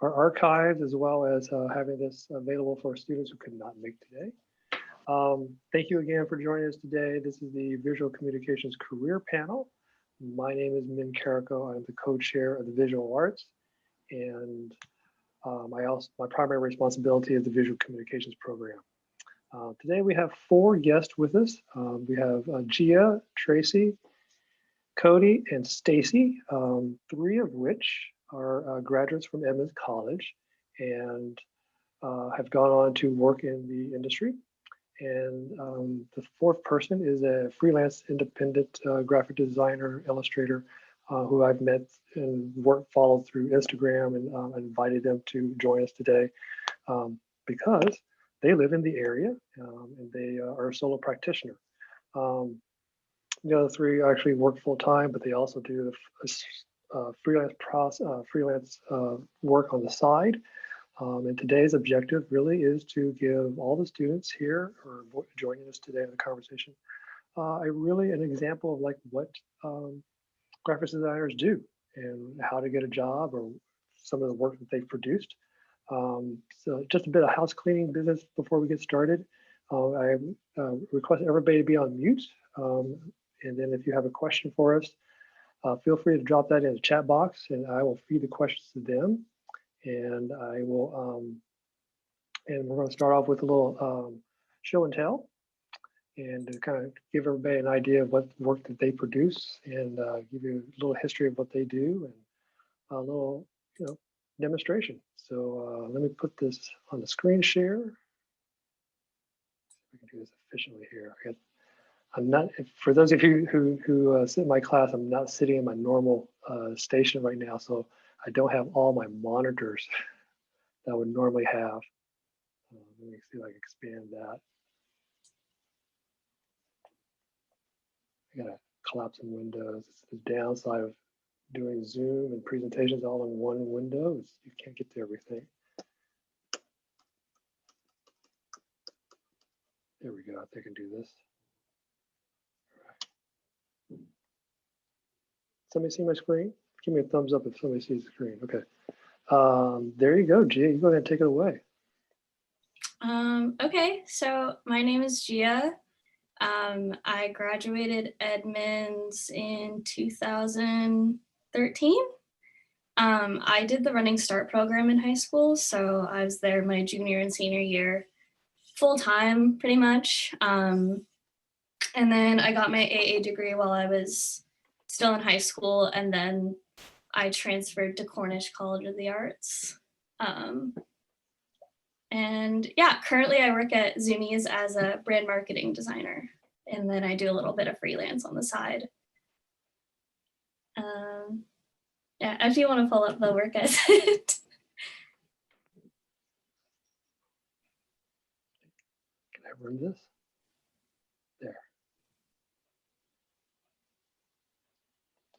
our archives, as well as having this available for students who could not make today. Thank you again for joining us today. This is the Visual Communications Career Panel. My name is Min Carrico. I'm the co-chair of the Visual Arts, and my primary responsibility is the Visual Communications Program. Today we have 4 guests with us. We have Gia, Tracy, Cody, and Stacy, 3 of which are graduates from Edmonds College and have gone on to work in the industry. And the 4th person is a freelance independent graphic designer, illustrator, who I've met and followed through Instagram, and invited them to join us today because they live in the area and they are a solo practitioner. The other 3 actually work full time, but they also do freelance work on the side. And today's objective really is to give all the students here or joining us today in the conversation an example of like what graphics designers do and how to get a job or some of the work that they've produced. So just a bit of house cleaning business before we get started. I request everybody to be on mute. And then if you have a question for us, feel free to drop that in the chat box and I will feed the questions to them. And I will, and we're going to start off with a little show and tell, and to kind of give everybody an idea of what work that they produce, and give you a little history of what they do, and a little, demonstration. So let me put this on the screen share. I can do this efficiently here. I'm not, for those of you who sit in my class, I'm not sitting in my normal station right now, so I don't have all my monitors that I would normally have. Let me see if I can expand that. I gotta collapse some windows. It's the downside of doing Zoom and presentations all in one window. You can't get to everything. There we go. I think I can do this. All right. Somebody see my screen? Give me a thumbs up if somebody sees the screen. Okay. There you go, Gia. You go ahead and take it away. Okay, so my name is Gia. I graduated Edmonds in 2013. I did the Running Start program in high school, so I was there my junior and senior year, full time pretty much. And then I got my AA degree while I was still in high school, and then I transferred to Cornish College of the Arts. And yeah, currently I work at Zumiez as a brand marketing designer, and then I do a little bit of freelance on the side. Yeah, if you want to follow up the work I said. Can I run this? There.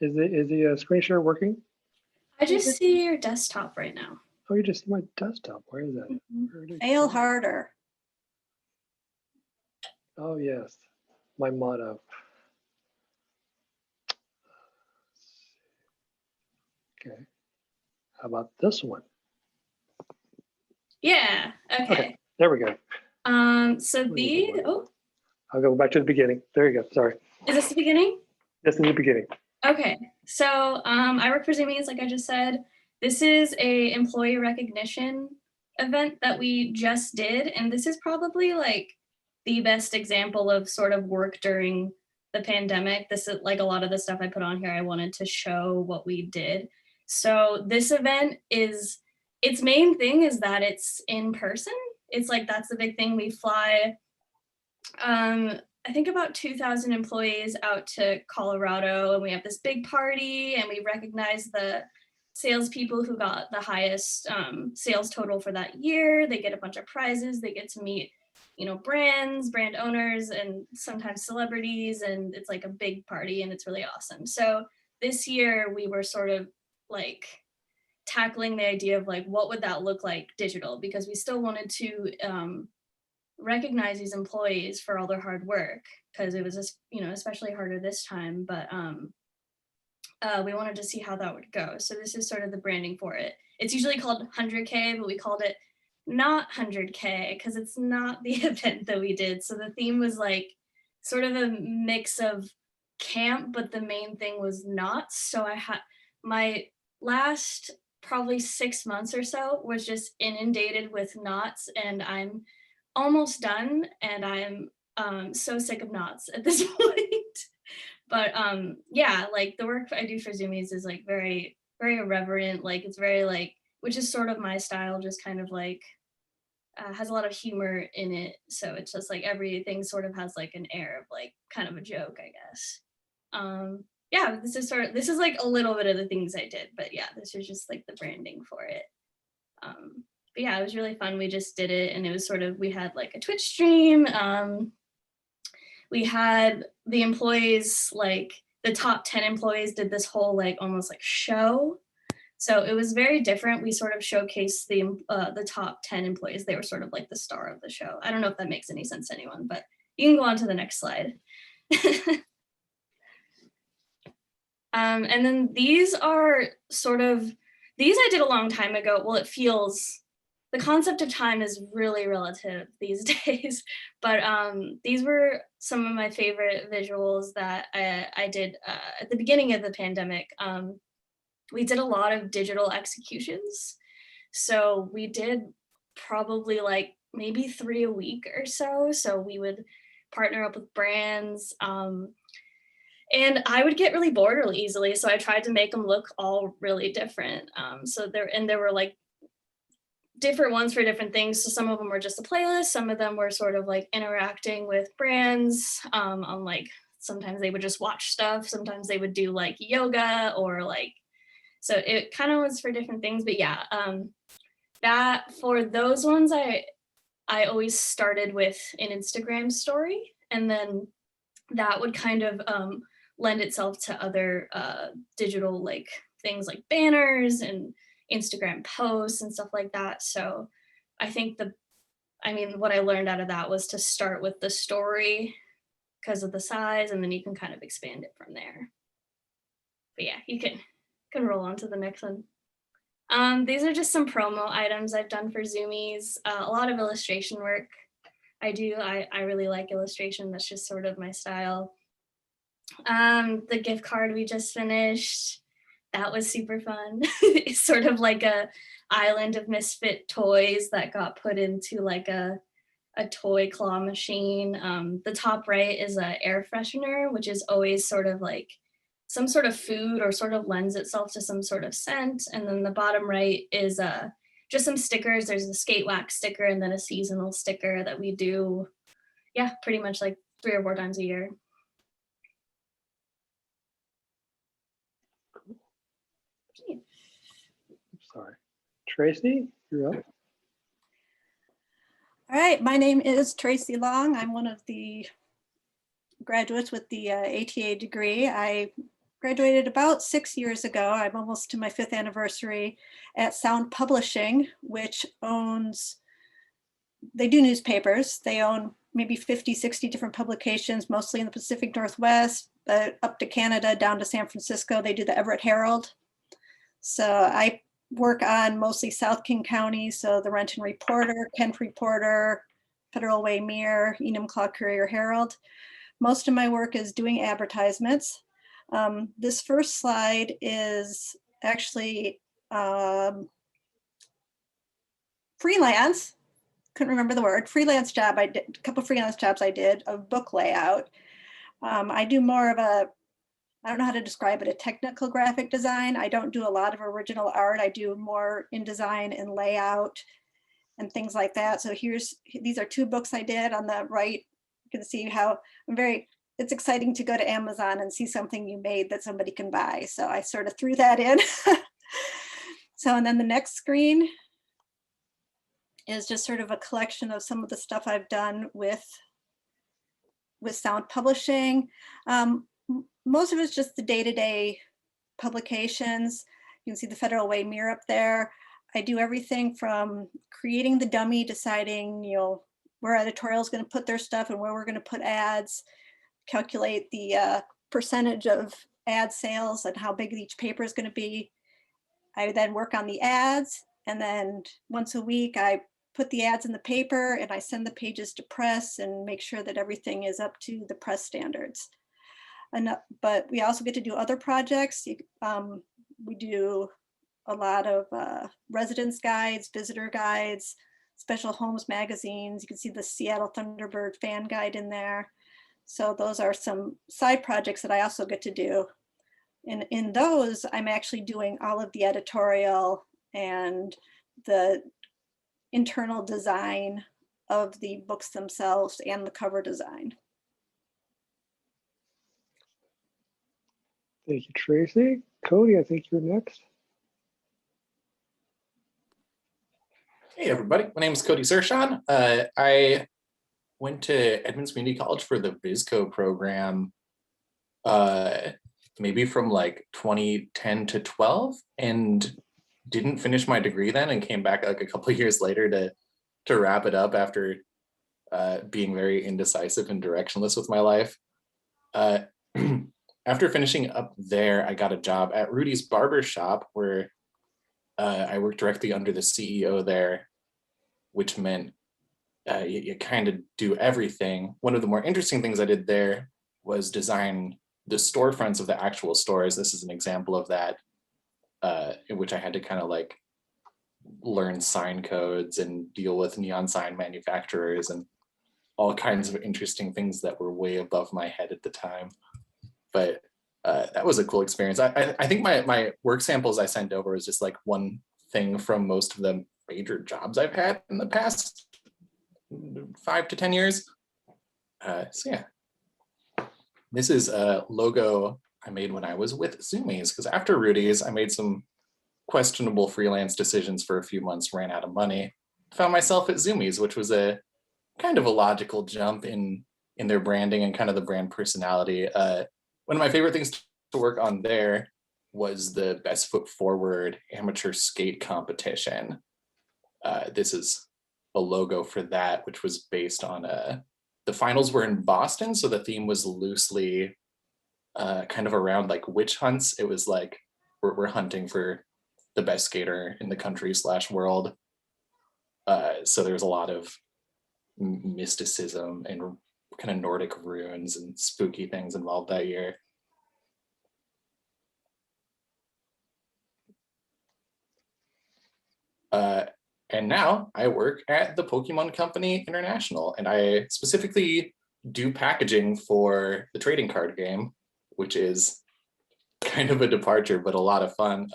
Is the screen share working? I just see your desktop right now. Oh, you just see my desktop. Where is that? Mm-hmm. Fail harder. Oh, yes. My motto. Okay. How about this one? Yeah. Okay. There we go. I'll go back to the beginning. There you go. Sorry. Is this the beginning? This is the beginning. Okay. So I work for Zumiez, like I just said. This is a employee recognition event that we just did, and this is probably like the best example of sort of work during the pandemic. This is like a lot of the stuff I put on here. I wanted to show what we did. So this event is, its main thing is that it's in person. It's like, that's the big thing. We fly, I think about 2,000 employees out to Colorado, and we have this big party, and we recognize the salespeople who got the highest sales total for that year. They get a bunch of prizes. They get to meet, brands, brand owners, and sometimes celebrities, and it's like a big party, and it's really awesome. So this year we were sort of like tackling the idea of like, what would that look like digital? Because we still wanted to recognize these employees for all their hard work, because it was just, especially harder this time, but we wanted to see how that would go. So this is sort of the branding for it. it's usually called 100K, but we called it not 100K because it's not the event that we did. So the theme was like sort of a mix of camp, but the main thing was knots. So I had my last probably 6 months or so was just inundated with knots, and I'm almost done, and I'm so sick of knots at this point. But yeah, like the work I do for Zoomies is like very, very irreverent. Like it's very like, which is sort of my style, just kind of like has a lot of humor in it. So it's just like everything sort of has like an air of like kind of a joke, I guess. Yeah, this is like a little bit of the things I did, but yeah, this is just like the branding for it. But yeah, it was really fun. We just did it, and it was sort of, we had like a Twitch stream. We had the employees, like the top 10 employees did this whole like almost like show. So it was very different. We sort of showcased the top 10 employees. They were sort of like the star of the show. I don't know if that makes any sense to anyone, but you can go on to the next slide. And then these are sort of, these I did a long time ago. Well, it feels, the concept of time is really relative these days, but these were some of my favorite visuals that I did at the beginning of the pandemic. We did a lot of digital executions. So we did probably like maybe 3 a week or so. So we would partner up with brands. And I would get really bored really easily. So I tried to make them look all really different. So there were like different ones for different things. So some of them were just a playlist. Some of them were sort of like interacting with brands on like, sometimes they would just watch stuff. Sometimes they would do like yoga or like, so it kind of was for different things. But yeah, that for those ones, I always started with an Instagram story, and then that would kind of lend itself to other digital like things like banners and Instagram posts and stuff like that. So I think what I learned out of that was to start with the story because of the size, and then you can kind of expand it from there. But yeah, you can roll on to the next one. These are just some promo items I've done for Zoomies. A lot of illustration work. I really like illustration. That's just sort of my style. The gift card we just finished, that was super fun. It's sort of like a island of misfit toys that got put into like a toy claw machine. The top right is an air freshener, which is always sort of like some sort of food or sort of lends itself to some sort of scent. And then the bottom right is just some stickers. There's a skate wax sticker and then a seasonal sticker that we do, yeah, pretty much like 3 or 4 times a year. Sorry. Tracy, you're up. All right, my name is Tracy Long. I'm one of the graduates with the ATA degree. I graduated about 6 years ago. I'm almost to my 5th anniversary at Sound Publishing, which owns, they do newspapers. They own maybe 50, 60 different publications, mostly in the Pacific Northwest, up to Canada, down to San Francisco. They do the Everett Herald. So I work on mostly South King County, so the Renton Reporter, Kent Reporter, Federal Way Mirror, Enumclaw Courier Herald. Most of my work is doing advertisements. This first slide is actually freelance. Couldn't remember the word. Freelance job. I did a couple of freelance jobs I did of book layout. I do more of a, I don't know how to describe it, a technical graphic design. I don't do a lot of original art. I do more InDesign and layout and things like that. So these are 2 books I did. On the right, you can see how it's exciting to go to Amazon and see something you made that somebody can buy. So I sort of threw that in. So, and then the next screen is just sort of a collection of some of the stuff I've done with Sound Publishing. Most of it's just the day-to-day publications. You can see the Federal Way Mirror up there. I do everything from creating the dummy, deciding, where editorial is going to put their stuff and where we're going to put ads, calculate the percentage of ad sales and how big each paper is going to be. I then work on the ads, and then once a week I put the ads in the paper and I send the pages to press and make sure that everything is up to the press standards. But we also get to do other projects. We do a lot of residence guides, visitor guides, special homes magazines. You can see the Seattle Thunderbird fan guide in there. So those are some side projects that I also get to do. And in those, I'm actually doing all of the editorial and the internal design of the books themselves and the cover design. Thank you, Tracy. Cody, I think you're next. Hey everybody, my name is Cody Sershan. I went to Edmonds Community College for the VisCo program, maybe from like 2010 to 12, and didn't finish my degree then, and came back like a couple of years later to wrap it up after being very indecisive and directionless with my life. After finishing up there, I got a job at Rudy's Barber Shop, where I worked directly under the CEO there, which meant you kind of do everything. One of the more interesting things I did there was design the storefronts of the actual stores. This is an example of that, in which I had to kind of like learn sign codes and deal with neon sign manufacturers and all kinds of interesting things that were way above my head at the time. But that was a cool experience. I think my work samples I sent over is just like one thing from most of the major jobs I've had in the past 5 to 10 years. So yeah, this is a logo I made when I was with Zoomies, because after Rudy's, I made some questionable freelance decisions for a few months, ran out of money, found myself at Zoomies, which was a kind of a logical jump in their branding and kind of the brand personality. One of my favorite things to work on there was the Best Foot Forward amateur skate competition. This is a logo for that, which was based on the finals were in Boston, so the theme was loosely kind of around like witch hunts. It was like we're hunting for the best skater in the country / world. So there's a lot of mysticism and kind of Nordic runes and spooky things involved that year. And now I work at the Pokemon Company International, and I specifically do packaging for the trading card game, which is kind of a departure, but a lot of fun.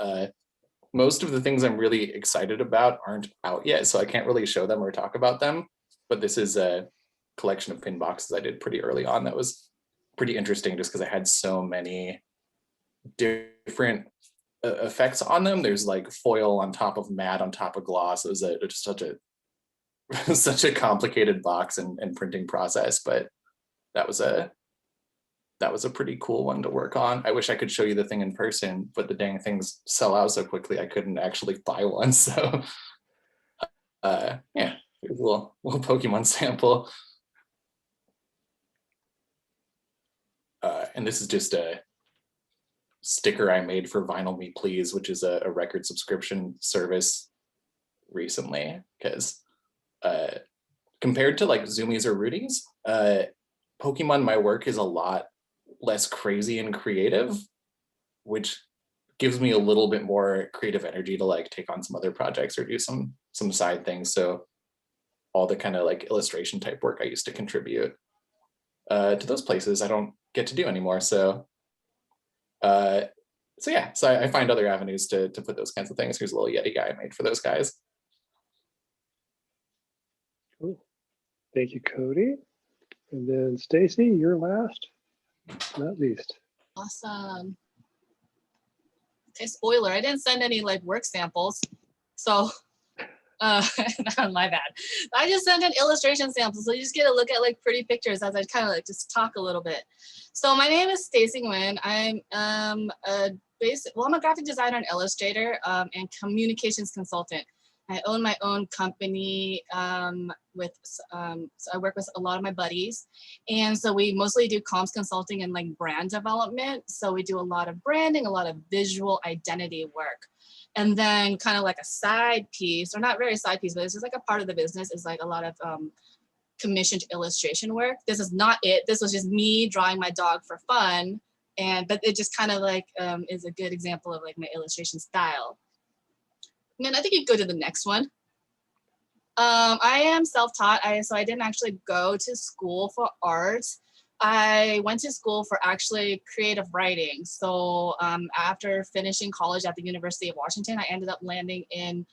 Most of the things I'm really excited about aren't out yet, so I can't really show them or talk about them. But this is a collection of pin boxes I did pretty early on that was pretty interesting, just because I had so many different effects on them. There's like foil on top of matte on top of gloss. It was just such a such a complicated box and printing process, but that was a pretty cool one to work on. I wish I could show you the thing in person, but the dang things sell out so quickly I couldn't actually buy one. So yeah, here's a little Pokemon sample. And this is just a sticker I made for Vinyl Me Please, which is a record subscription service recently, because compared to like Zoomies or Rudy's, Pokemon My Work is a lot less crazy and creative, which gives me a little bit more creative energy to like take on some other projects or do some side things. So all the kind of like illustration type work I used to contribute to those places I don't get to do anymore. So yeah, so I find other avenues to put those kinds of things. Here's a little Yeti guy I made for those guys. Cool. Thank you, Cody. And then Stacy, you're last, not least. Awesome. Okay, spoiler, I didn't send any like work samples. So my bad. I just sent in illustration samples. So you just get to look at like pretty pictures as I kind of like just talk a little bit. So my name is Stacy Nguyen. I'm I'm a graphic designer and illustrator and communications consultant. I own my own company so I work with a lot of my buddies. And so we mostly do comms consulting and like brand development. So we do a lot of branding, a lot of visual identity work. And then kind of like a side piece, or not very side piece, but it's just like a part of the business is like a lot of commissioned illustration work. This is not it. This was just me drawing my dog for fun. But it just kind of like is a good example of like my illustration style. And then I think you go to the next one. I am self-taught, so I didn't actually go to school for art. I went to school for actually creative writing. So after finishing college at the University of Washington, I ended up landing in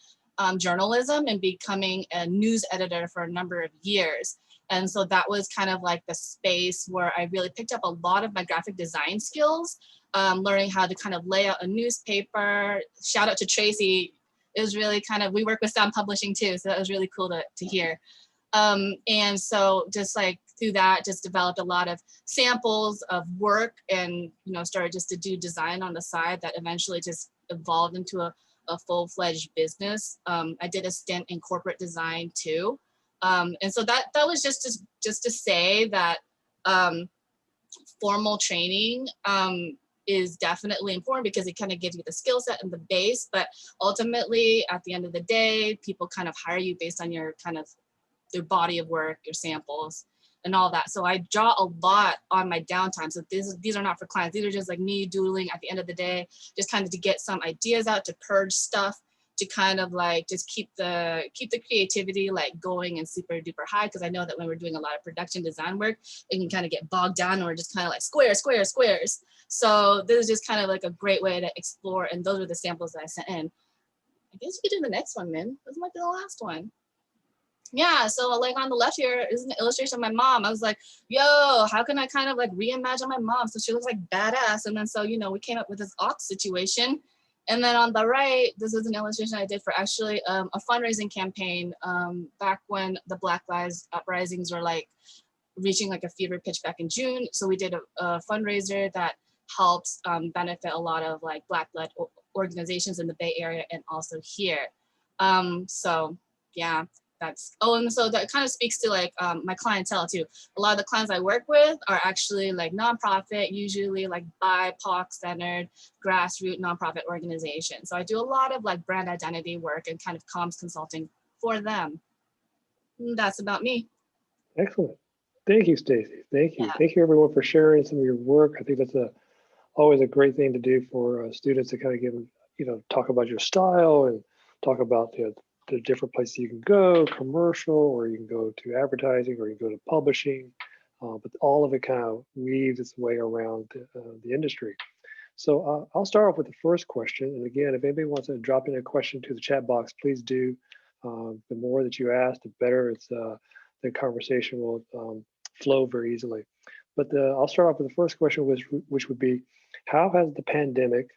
journalism and becoming a news editor for a number of years. And so that was kind of like the space where I really picked up a lot of my graphic design skills, learning how to kind of lay out a newspaper. Shout out to Tracy. It was really kind of, we work with Sound Publishing too, so that was really cool to hear. And so just like through that, just developed a lot of samples of work and, started just to do design on the side that eventually just evolved into a full-fledged business. I did a stint in corporate design too. And so that was just to say that formal training is definitely important because it kind of gives you the skill set and the base, but ultimately at the end of the day, people kind of hire you based on your body of work, your samples and all that. So I draw a lot on my downtime. So these are not for clients. These are just like me doodling at the end of the day, just kind of to get some ideas out, to purge stuff, to kind of like just keep the creativity like going and super duper high. Cause I know that when we're doing a lot of production design work, it can kind of get bogged down and we're just kind of like squares. So this is just kind of like a great way to explore. And those are the samples that I sent in. I guess you could do the next one, man. This might be the last one. Yeah, so like on the left here is an illustration of my mom. I was like, yo, how can I kind of like reimagine my mom so she looks like badass? And then so, we came up with this ox situation. And then on the right, this is an illustration I did for actually a fundraising campaign back when the Black Lives Uprisings were like reaching like a fever pitch back in June. So we did a fundraiser that helps benefit a lot of like Black-led organizations in the Bay Area and also here. So yeah, and so that kind of speaks to like my clientele too. A lot of the clients I work with are actually like nonprofit, usually like BIPOC centered, grassroots nonprofit organizations. So I do a lot of like brand identity work and kind of comms consulting for them. And that's about me. Excellent. Thank you, Stacy. Thank you. Yeah. Thank you, everyone, for sharing some of your work. I think that's always a great thing to do for students to kind of give, talk about your style and talk about the different places you can go, commercial, or you can go to advertising, or you can go to publishing. But all of it kind of weaves its way around the industry. So I'll start off with the first question. And again, if anybody wants to drop in a question to the chat box, please do. The more that you ask, the better the conversation will flow very easily. But I'll start off with the first question, which would be, how has the pandemic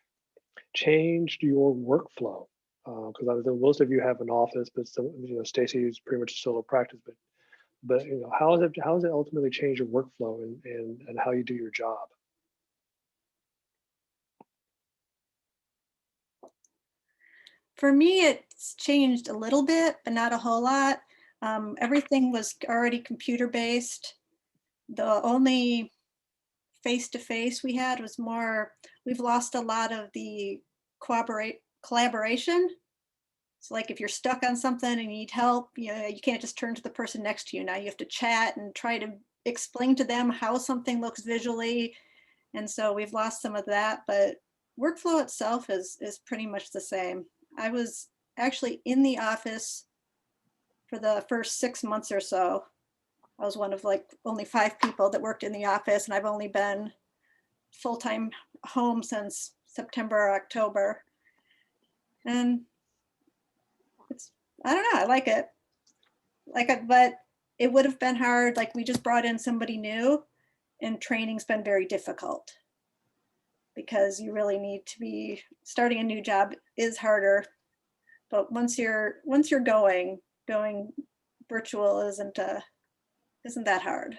changed your workflow? Because I know most of you have an office, but Stacy is pretty much a solo practice. But how has it ultimately changed your workflow and how you do your job? For me, it's changed a little bit, but not a whole lot. Everything was already computer-based. The only face-to-face we had was we've lost a lot of the collaboration. So like if you're stuck on something and you need help, you can't just turn to the person next to you. Now you have to chat and try to explain to them how something looks visually. And so we've lost some of that, but workflow itself is pretty much the same. I was actually in the office for the first 6 months or so. I was one of like only 5 people that worked in the office, and I've only been full-time home since September or October. And I don't know, I like it. But it would have been hard. Like we just brought in somebody new, and training's been very difficult because you really need to be starting a new job is harder. But once you're going virtual isn't that hard.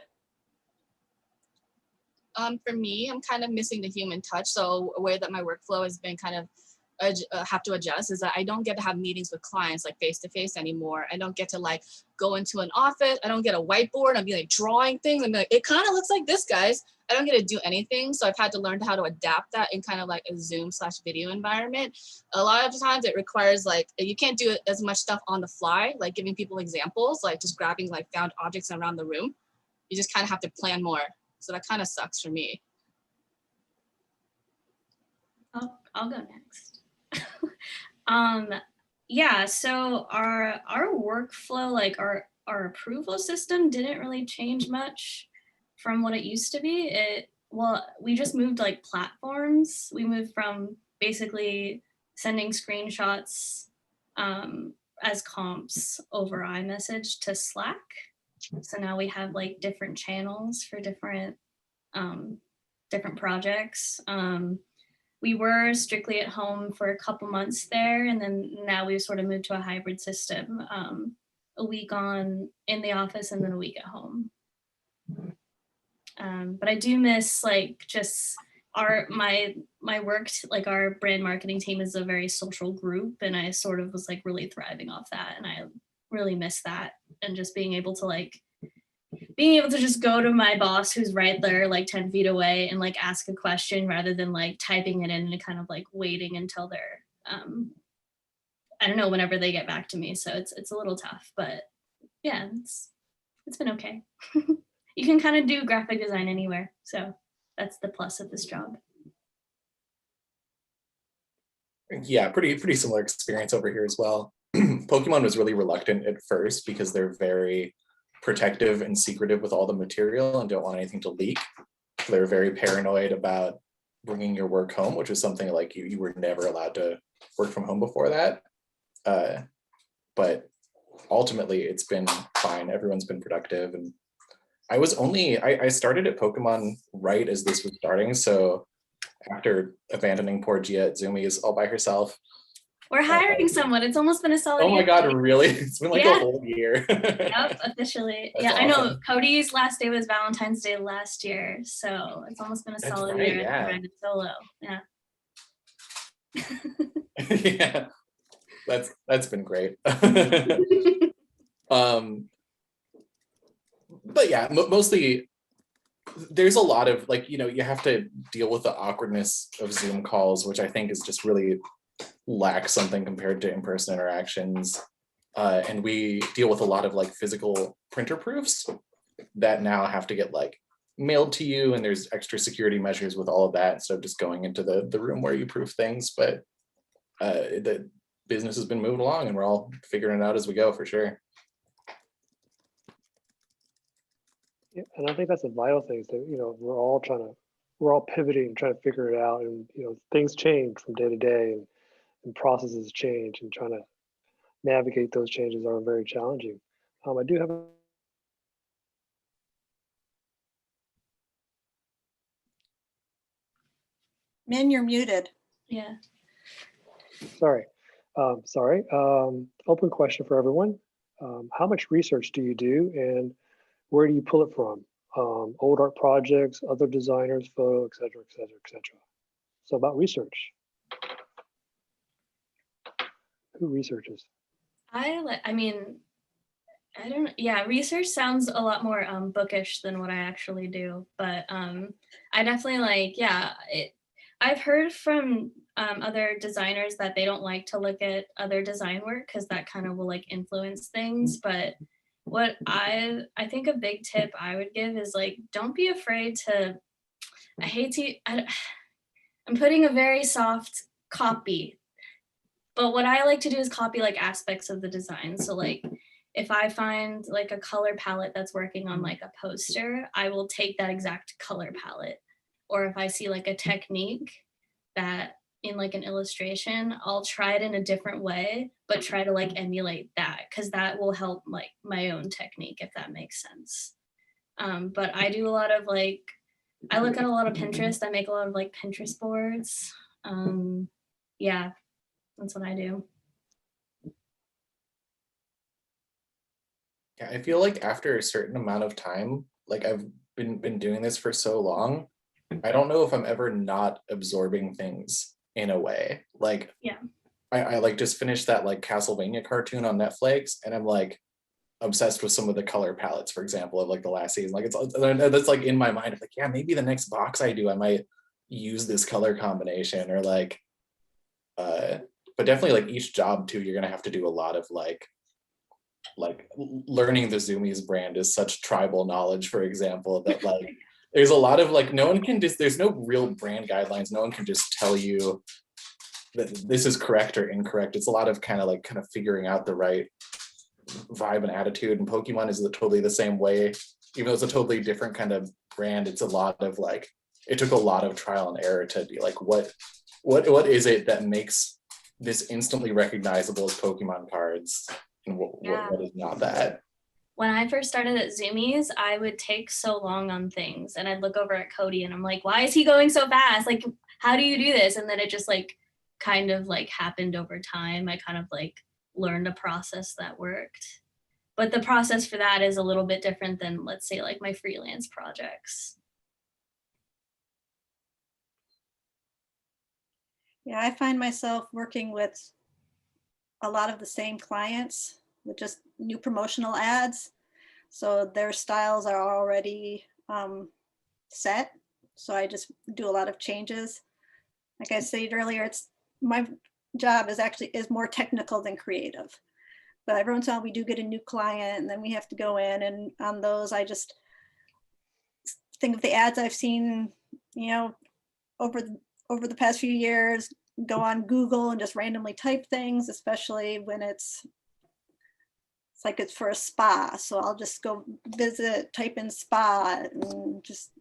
For me, I'm kind of missing the human touch. So a way that my workflow has been kind of have to adjust is that I don't get to have meetings with clients like face to face anymore. I don't get to like go into an office. I don't get a whiteboard and be like drawing things and be like, it kind of looks like this, guys. I don't get to do anything. So I've had to learn how to adapt that in kind of like a Zoom/video environment. A lot of the times it requires like, you can't do as much stuff on the fly, like giving people examples, like just grabbing like found objects around the room. You just kind of have to plan more. So that kind of sucks for me. I'll go next. Yeah, so our workflow, like our approval system didn't really change much from what it used to be. Well, we just moved like platforms. We moved from basically sending screenshots as comps over iMessage to Slack. So now we have like different channels for different projects. We were strictly at home for a couple months there, and then now we've sort of moved to a hybrid system, a week in the office and then a week at home. But I do miss like just my work, like our brand marketing team is a very social group, and I sort of was like really thriving off that, and I really miss that, and just being able to just go to my boss who's right there like 10 feet away and like ask a question rather than like typing it in and kind of like waiting until they're I don't know, whenever they get back to me. So it's a little tough, but yeah, it's been okay. You can kind of do graphic design anywhere, so that's the plus of this job. Yeah, pretty similar experience over here as well. Pokemon was really reluctant at first because they're very protective and secretive with all the material and don't want anything to leak. So they're very paranoid about bringing your work home, which is something like you were never allowed to work from home before that. But ultimately it's been fine. Everyone's been productive. And I started at Pokemon right as this was starting. So after abandoning poor Gia at Zoomies all by herself. We're hiring someone. It's almost been a solid Oh my year. God, really? It's been like Yeah. a whole year. Yep, officially. That's Yeah, I know awesome. Cody's last day was Valentine's Day last year, so it's almost been a That's solid right, year. yeah. Riding solo. Yeah. Yeah, that's been great. But yeah, mostly there's a lot of like, you have to deal with the awkwardness of Zoom calls, which I think is just really lacks something compared to in-person interactions. And we deal with a lot of like physical printer proofs that now have to get like mailed to you, and there's extra security measures with all of that instead of just going into the room where you proof things. But the business has been moving along and we're all figuring it out as we go, for sure. Yeah, and I think that's a vital thing. So, we're all pivoting and trying to figure it out, and things change from day to day, and processes change, and trying to navigate those changes are very challenging. I do have Min, you're muted. Yeah. sorry. Open question for everyone. How much research do you do, and where do you pull it from? Old art projects, other designers, photo, et cetera, et cetera, et cetera. So about research. Who researches? Yeah, research sounds a lot more bookish than what I actually do, but I definitely I've heard from other designers that they don't like to look at other design work because that kind of will like influence things. But what I think a big tip I would give is like, don't be afraid to, I'm putting a very soft copy, but what I like to do is copy like aspects of the design. So like, if I find like a color palette that's working on like a poster, I will take that exact color palette. Or if I see like a technique that in like an illustration, I'll try it in a different way, but try to like emulate that, because that will help like my own technique, if that makes sense. But I do a lot of like, I look at a lot of Pinterest. I make a lot of like Pinterest boards. Yeah, that's what I do. Yeah, I feel like after a certain amount of time, like I've been doing this for so long, I don't know if I'm ever not absorbing things in a way. Like, Yeah. I like just finished that like Castlevania cartoon on Netflix, and I'm like obsessed with some of the color palettes, for example, of like the last season. Like that's like in my mind. I'm like, yeah, maybe the next box I do, I might use this color combination, or like, but definitely like each job too, you're gonna have to do a lot of like learning the Zoomies brand is such tribal knowledge, for example, that like there's a lot of like no one can just, there's no real brand guidelines. No one can just tell you that this is correct or incorrect. It's a lot of kind of figuring out the right vibe and attitude. And Pokemon is totally the same way, even though it's a totally different kind of brand. It's a lot of like, it took a lot of trial and error to be like, what is it that makes this instantly recognizable as Pokemon cards, and what is not that? When I first started at Zoomies, I would take so long on things, and I'd look over at Cody and I'm like, why is he going so fast? Like, how do you do this? And then it just like kind of like happened over time. I kind of like learned a process that worked. But the process for that is a little bit different than, let's say, like my freelance projects. Yeah, I find myself working with a lot of the same clients with just new promotional ads. So their styles are already set. So I just do a lot of changes. Like I said earlier, it's my job is more technical than creative. But every once in a while we do get a new client, and then we have to go in, and on those I just think of the ads I've seen, over the past few years, go on Google and just randomly type things, especially when it's like it's for a spa. So I'll just go type in spa, and just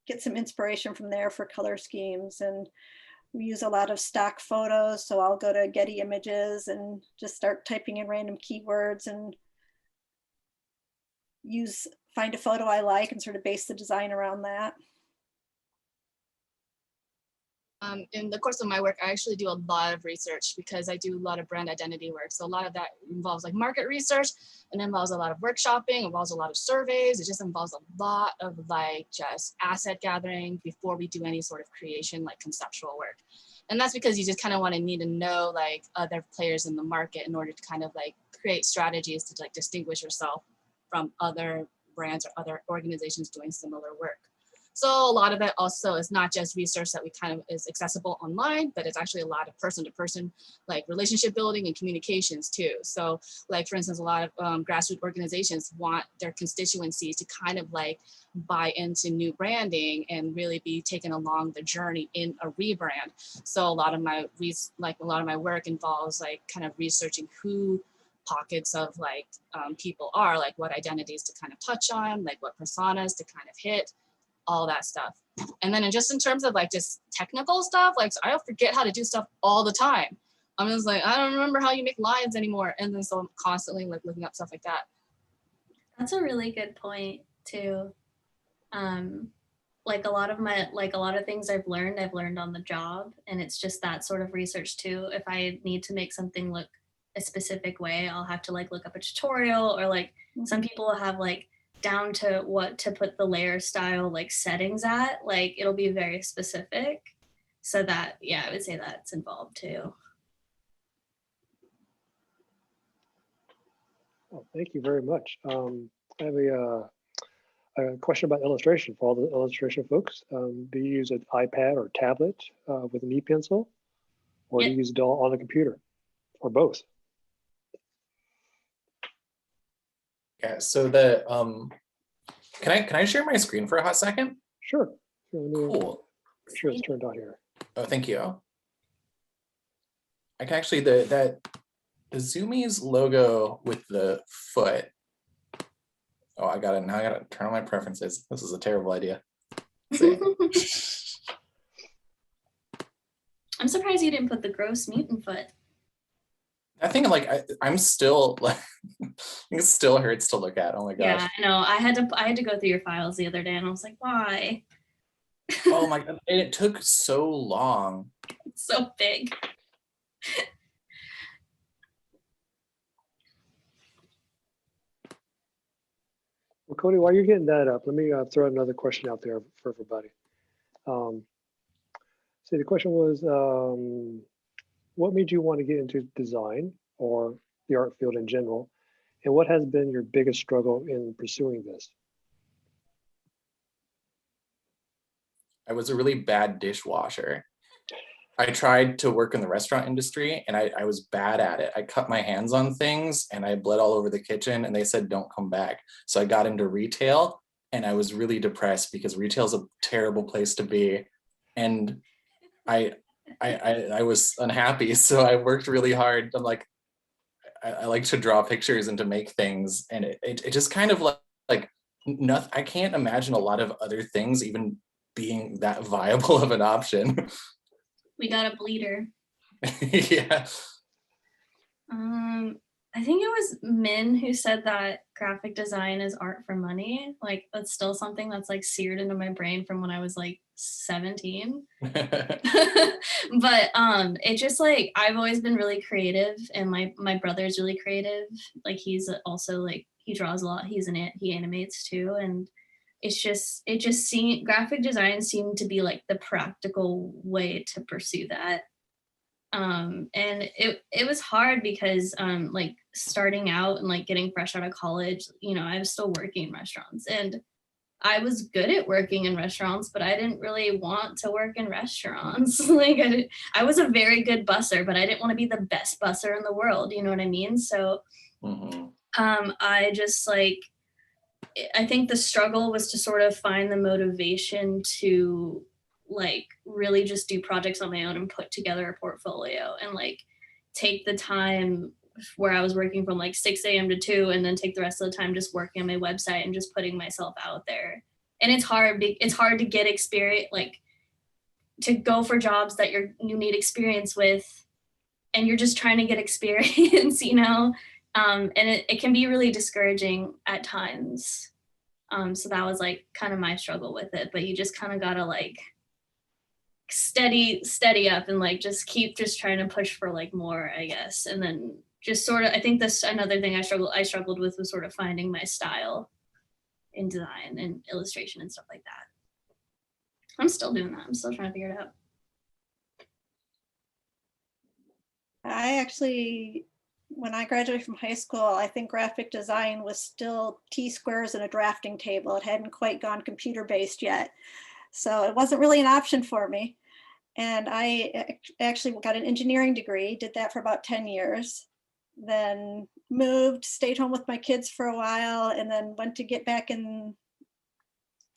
get some inspiration from there for color schemes. And we use a lot of stock photos. So I'll go to Getty Images and just start typing in random keywords and find a photo I like and sort of base the design around that. In the course of my work, I actually do a lot of research because I do a lot of brand identity work. So a lot of that involves like market research, and involves a lot of workshopping, involves a lot of surveys. It just involves a lot of like just asset gathering before we do any sort of creation, like conceptual work. And that's because you just kind of need to know like other players in the market in order to kind of like create strategies to like distinguish yourself from other brands or other organizations doing similar work. So a lot of it also is not just research that we kind of is accessible online, but it's actually a lot of person-to-person like relationship building and communications too. So like, for instance, a lot of grassroots organizations want their constituencies to kind of like buy into new branding and really be taken along the journey in a rebrand. So a lot of my work involves like kind of researching who pockets of like people are, like what identities to kind of touch on, like what personas to kind of hit, all that stuff. And then just in terms of like just technical stuff, like so I forget how to do stuff all the time. I'm just like, I don't remember how you make lines anymore. And then so I'm constantly like looking up stuff like that. That's a really good point too. Like a lot of things I've learned on the job, and it's just that sort of research too. If I need to make something look a specific way, I'll have to like look up a tutorial, or like some people have like down to what to put the layer style like settings at. Like it'll be very specific. So that, yeah, I would say that's involved too. Well, thank you very much. I have a question about illustration for all the illustration folks. Do you use an iPad or tablet with an e-pencil, or do you use it all on a computer, or both? Yeah, so can I share my screen for a hot second? Sure. Let me Cool. make sure it's turned on here. Oh, thank you. I can actually, the Zoomies logo with the foot. Oh, now I gotta turn on my preferences. This is a terrible idea. I'm surprised you didn't put the gross mutant foot. I think like I'm still like it still hurts to look at. Oh my gosh. Yeah, I know. I had to go through your files the other day, and I was like, why? Oh my god, and it took so long. It's so big. Well, Cody, while you're getting that up, let me throw another question out there for everybody. So the question was, what made you want to get into design or the art field in general? And what has been your biggest struggle in pursuing this? I was a really bad dishwasher. I tried to work in the restaurant industry and I was bad at it. I cut my hands on things and I bled all over the kitchen and they said, don't come back. So I got into retail and I was really depressed because retail is a terrible place to be. And I, I was unhappy. So I worked really hard. I'm like, I like to draw pictures and to make things. And it just kind of like nothing, I can't imagine a lot of other things even being that viable of an option. We got a bleeder. Yeah. I think it was Min who said that graphic design is art for money. Like that's still something that's like seared into my brain from when I was like 17. But it just like I've always been really creative and my brother's really creative. Like he's also like he draws a lot. He animates too. And it just seemed graphic design seemed to be like the practical way to pursue that. And it was hard because like starting out and like getting fresh out of college, you know, I was still working in restaurants and I was good at working in restaurants, but I didn't really want to work in restaurants. Like I was a very good busser, but I didn't want to be the best busser in the world. You know what I mean? So Mhm. I just like, I think the struggle was to sort of find the motivation to like really just do projects on my own and put together a portfolio and like take the time where I was working from like 6 a.m. to 2 and then take the rest of the time just working on my website and just putting myself out there. And it's hard to get experience, like to go for jobs that you need experience with and you're just trying to get experience, you know? And it can be really discouraging at times. So that was like kind of my struggle with it, but you just kind of gotta like steady up and like just keep just trying to push for like more, I guess. And then just sort of, I think this another thing I struggled with was sort of finding my style in design and illustration and stuff like that. I'm still doing that. I'm still trying to figure it out. I actually, when I graduated from high school, I think graphic design was still T-squares and a drafting table. It hadn't quite gone computer-based yet. So it wasn't really an option for me. And I actually got an engineering degree, did that for about 10 years, then moved, stayed home with my kids for a while, and then went to get back in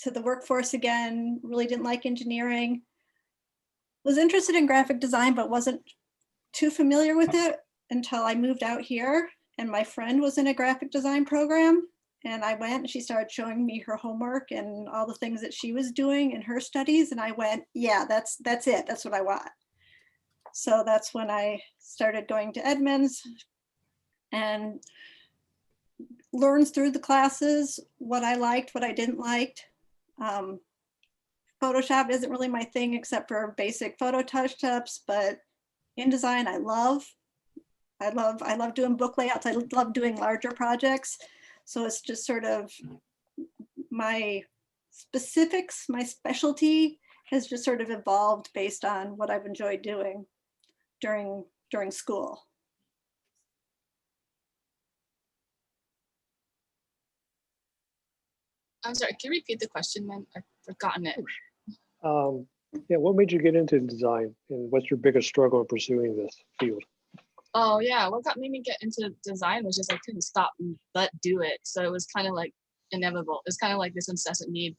to the workforce again. Really didn't like engineering. Was interested in graphic design, but wasn't too familiar with it until I moved out here. And my friend was in a graphic design program. And I went and she started showing me her homework and all the things that she was doing in her studies. And I went, yeah, that's it. That's what I want. So that's when I started going to Edmonds and learned through the classes what I liked, what I didn't like. Photoshop isn't really my thing except for basic photo touch-ups, but InDesign I love. I love doing book layouts. I love doing larger projects. So it's just sort of my specifics, my specialty has just sort of evolved based on what I've enjoyed doing during school. I'm sorry, can you repeat the question, man? I've forgotten it. Yeah, what made you get into design and what's your biggest struggle in pursuing this field? Oh yeah, what made me get into design was just I couldn't stop but do it. So it was kind of like inevitable. It's kind of like this incessant need.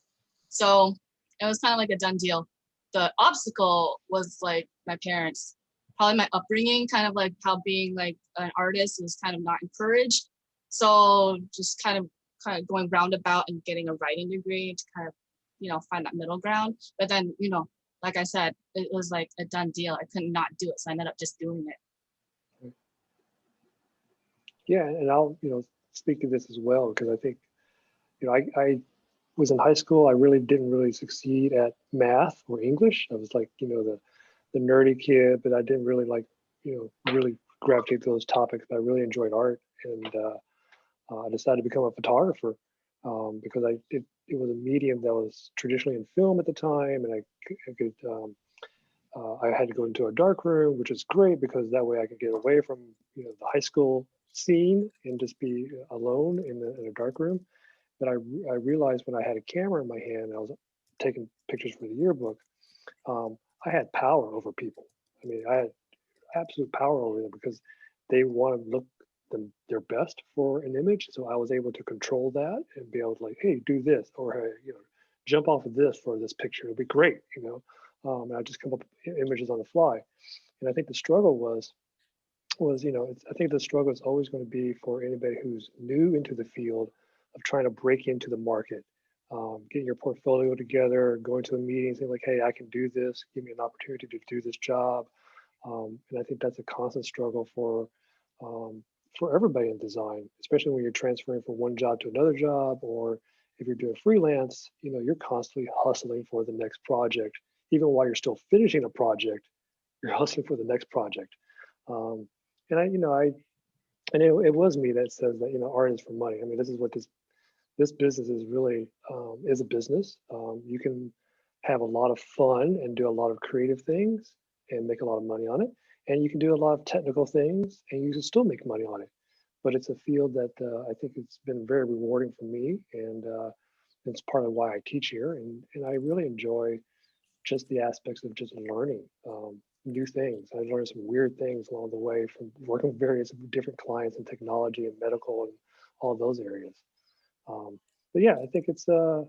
So it was kind of like a done deal. The obstacle was like my parents, probably my upbringing, kind of like how being like an artist was kind of not encouraged. So just kind of going roundabout and getting a writing degree to kind of, find that middle ground. But then, like I said, it was like a done deal. I couldn't not do it. So I ended up just doing it. Yeah, and I'll speak to this as well because I think I was in high school. I really didn't succeed at math or English. I was like the nerdy kid, but I didn't really like really gravitate to those topics. But I really enjoyed art, and I decided to become a photographer because it was a medium that was traditionally in film at the time, and I could I had to go into a dark room, which is great because that way I could get away from the high school scene and just be alone in a dark room. But I realized when I had a camera in my hand, and I was taking pictures for the yearbook. I had power over people. I mean, I had absolute power over them because they want to look their best for an image. So I was able to control that and be able to like, hey, do this, or hey, jump off of this for this picture. It'll be great. And I just come up with images on the fly. And I think the struggle was, I think the struggle is always going to be for anybody who's new into the field of trying to break into the market, getting your portfolio together, going to a meeting, saying like, hey, I can do this, give me an opportunity to do this job. And I think that's a constant struggle for everybody in design, especially when you're transferring from one job to another job, or if you're doing freelance, you're constantly hustling for the next project. Even while you're still finishing a project, you're hustling for the next project. And it was me that says that, art is for money. I mean, this is what this business is really, is a business. You can have a lot of fun and do a lot of creative things and make a lot of money on it. And you can do a lot of technical things and you can still make money on it. But it's a field that I think it's been very rewarding for me. And it's part of why I teach here. And I really enjoy just the aspects of just learning new things. I learned some weird things along the way from working with various different clients in technology and medical and all those areas. But yeah, I think it's, I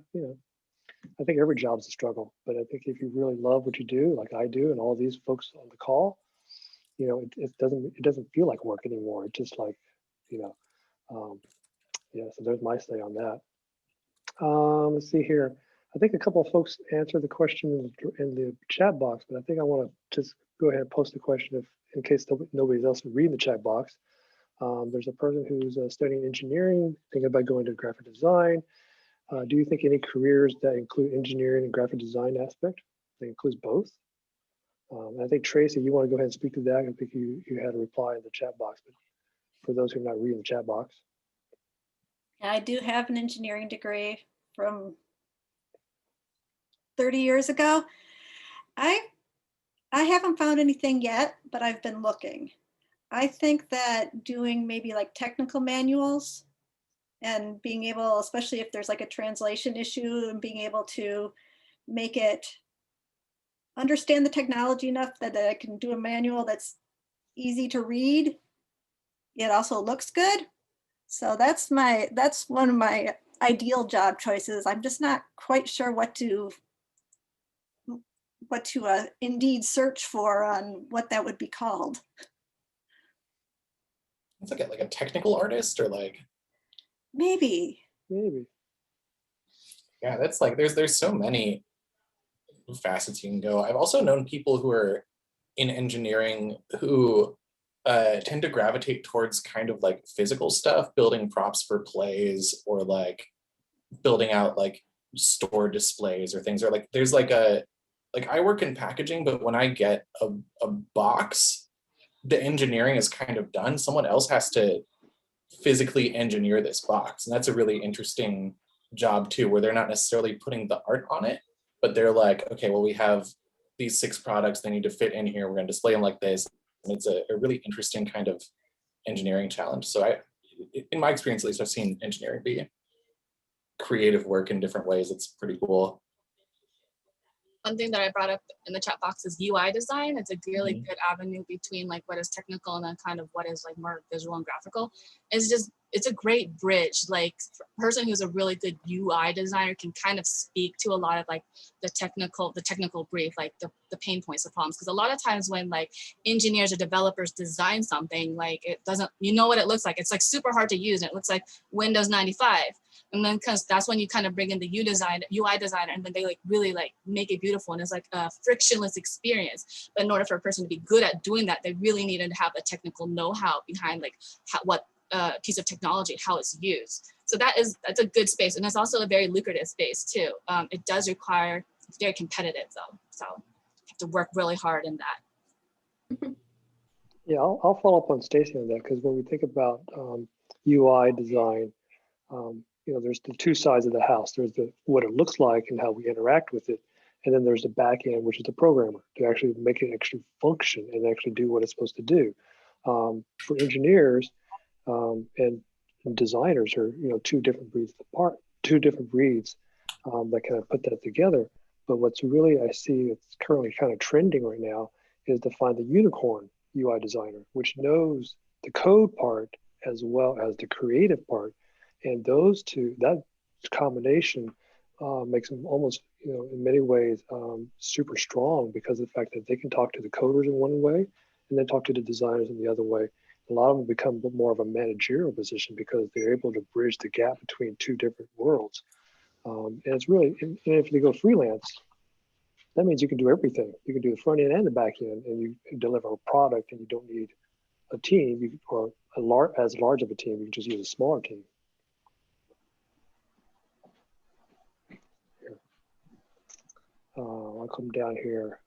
think every job is a struggle, but I think if you really love what you do, like I do, and all these folks on the call, it doesn't feel like work anymore. It's just like, yeah, so there's my say on that. Let's see here. I think a couple of folks answered the question in the chat box, but I think I want to just go ahead and post the question in case nobody's else reading the chat box. There's a person who's studying engineering, thinking about going to graphic design. Do you think any careers that include engineering and graphic design aspect? That includes both? I think Tracy, you want to go ahead and speak to that. I think you had a reply in the chat box, but for those who are not reading the chat box. I do have an engineering degree from 30 years ago. I haven't found anything yet, but I've been looking. I think that doing maybe like technical manuals and being able, especially if there's like a translation issue, and being able to make it understand the technology enough that I can do a manual that's easy to read. It also looks good. So that's one of my ideal job choices. I'm just not quite sure what to Indeed search for on what that would be called. It's like a technical artist or like. Maybe. Yeah, that's like, there's so many facets you can go. I've also known people who are in engineering who tend to gravitate towards kind of like physical stuff, building props for plays, or like building out like store displays or things, or like there's like I work in packaging, but when I get a box, the engineering is kind of done. Someone else has to physically engineer this box. And that's a really interesting job too, where they're not necessarily putting the art on it, but they're like, okay, well, we have these 6 products, they need to fit in here. We're gonna display them like this. And it's a really interesting kind of engineering challenge. So in my experience, at least, I've seen engineering be creative work in different ways. It's pretty cool. One thing that I brought up in the chat box is UI design. It's a really good avenue between like what is technical and then kind of what is like more visual and graphical. It's a great bridge. Like a person who's a really good UI designer can kind of speak to a lot of like the technical brief, like the pain points, the problems. Because a lot of times when like engineers or developers design something, like it doesn't, what it looks like. It's like super hard to use and it looks like Windows 95. And then because that's when you kind of bring in the UI designer, and then they like really like make it beautiful, and it's like a frictionless experience. But in order for a person to be good at doing that, they really needed to have a technical know-how behind like what piece of technology, how it's used. So that's a good space, and it's also a very lucrative space too. It does require, it's very competitive though, so you have to work really hard in that. Yeah, I'll follow up on Stacy on that, because when we think about UI design, there's the 2 sides of the house. There's what it looks like and how we interact with it. And then there's the back end, which is the programmer to actually make it actually function and actually do what it's supposed to do. For engineers and designers are, two different breeds apart, two different breeds that kind of put that together. But what's really I see it's currently kind of trending right now is to find the unicorn UI designer, which knows the code part as well as the creative part. And those two, that combination makes them almost, in many ways, super strong because of the fact that they can talk to the coders in one way and then talk to the designers in the other way. A lot of them become more of a managerial position because they're able to bridge the gap between two different worlds. And it's really, and if they go freelance, that means you can do everything. You can do the front end and the back end, and you deliver a product, and you don't need a team or as large of a team. You can just use a smaller team. I'll come down here.